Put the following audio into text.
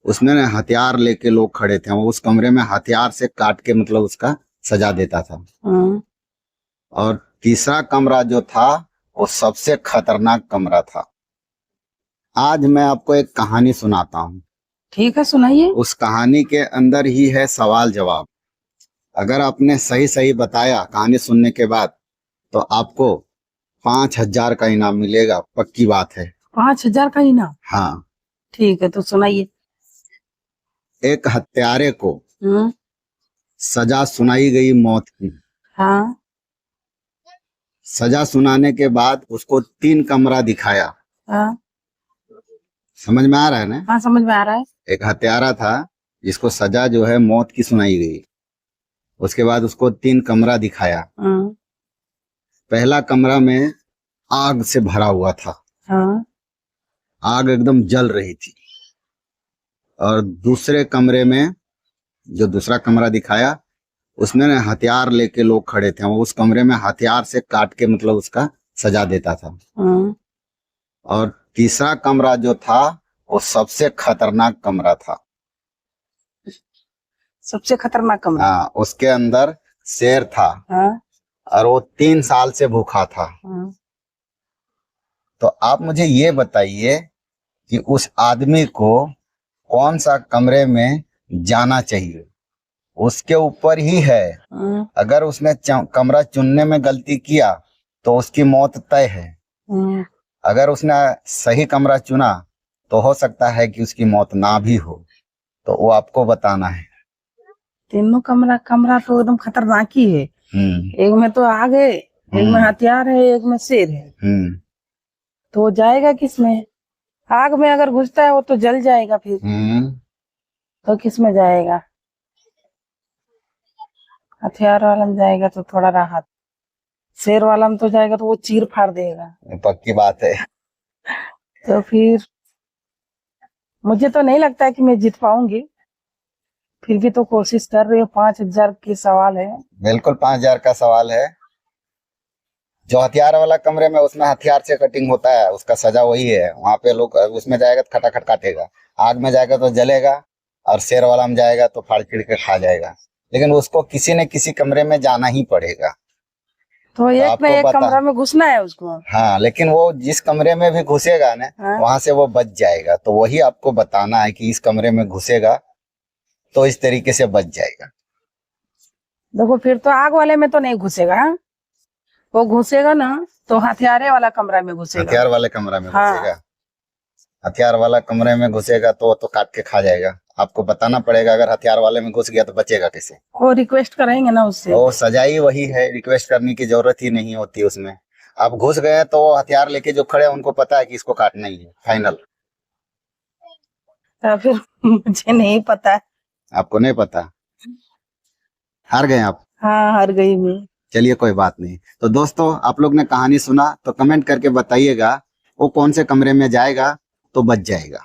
उसमें ना हथियार लेके लोग खड़े थे, वो उस कमरे में हथियार से काट के मतलब उसका सजा देता था। और तीसरा कमरा जो था वो सबसे खतरनाक कमरा था। आज मैं आपको एक कहानी सुनाता हूँ। ठीक है, सुनाइए। उस कहानी के अंदर ही है सवाल जवाब। अगर आपने सही सही बताया कहानी सुनने के बाद तो आपको 5,000 का इनाम मिलेगा, पक्की बात है। 5,000 का इनाम? हाँ। ठीक है, तो सुनाइए। एक हत्यारे को सजा सुनाई गई मौत की। हाँ सजा सुनाने के बाद उसको 3 कमरा दिखाया। हाँ समझ में आ रहा है ना? हाँ, समझ में आ रहा है। एक हत्यारा था जिसको सजा जो है मौत की सुनाई गई। उसके बाद उसको 3 कमरा दिखाया। पहला कमरा में आग से भरा हुआ था। हाँ आग एकदम जल रही थी। और दूसरे कमरे में जो दूसरा कमरा दिखाया उसमें ना हथियार लेके लोग खड़े थे, वो उस कमरे में हथियार से काट के मतलब उसका सजा देता था। और तीसरा कमरा जो था वो सबसे खतरनाक कमरा था। सबसे खतरनाक कमरा? हाँ, उसके अंदर शेर था। हाँ और वो 3 साल से भूखा था। तो आप मुझे ये बताइए कि उस आदमी को कौन सा कमरे में जाना चाहिए, उसके ऊपर ही है। अगर उसने कमरा चुनने में गलती किया तो उसकी मौत तय है। अगर उसने सही कमरा चुना तो हो सकता है कि उसकी मौत ना भी हो। तो वो आपको बताना है। तीनों कमरा कमरा तो एकदम खतरनाक ही है। एक में तो आग है, एक में हथियार है, एक में शेर है। तो वो जाएगा किसमें? आग में अगर घुसता है वो तो जल जाएगा फिर। तो किसमें जाएगा? हथियार वाला में जाएगा तो थोड़ा राहत, शेर वाला में तो जाएगा तो वो चीर फाड़ देगा। पक्की बात है। तो फिर मुझे तो नहीं लगता है कि मैं जीत पाऊंगी। फिर भी तो कोशिश कर रही हूँ। 5,000 की सवाल है। बिल्कुल 5,000 का सवाल है। जो हथियार वाला कमरे में उसमें हथियार से कटिंग होता है, उसका सजा वही है। वहां पे लोग उसमें जाएगा तो खटाखट काटेगा, आग में जाएगा तो जलेगा, और शेर वाला में जाएगा तो फाड़ चिड़ के खा जाएगा। लेकिन उसको किसी न किसी कमरे में जाना ही पड़ेगा। तो एक न एक कमरा में घुसना है उसको। हाँ, लेकिन वो जिस कमरे में भी घुसेगा ना, वहां से वो बच जाएगा। तो वही आपको बताना है कि इस कमरे में घुसेगा तो इस तरीके से बच जाएगा। देखो, फिर तो आग वाले में तो नहीं घुसेगा। वो घुसेगा ना तो हथियारे वाला कमरा में घुसेगा। हथियार वाले कमरा में हाँ। घुसेगा। हथियार वाला कमरे में घुसेगा तो काट के खा जाएगा। आपको बताना पड़ेगा, अगर हथियार वाले में घुस गया तो बचेगा कैसे? वो रिक्वेस्ट करेंगे ना उससे। वो सजा ही वही है, रिक्वेस्ट करने की जरूरत ही नहीं होती उसमें। आप घुस गए तो हथियार लेके जो खड़े हैं उनको पता है कि इसको काटना ही है, फाइनल। तो फिर मुझे नहीं पता। आपको नहीं पता? हार गए आप? हाँ, हार गई मैं। चलिए, कोई बात नहीं। तो दोस्तों, आप लोग ने कहानी सुना तो कमेंट करके बताइएगा वो कौन से कमरे में जाएगा तो बच जाएगा।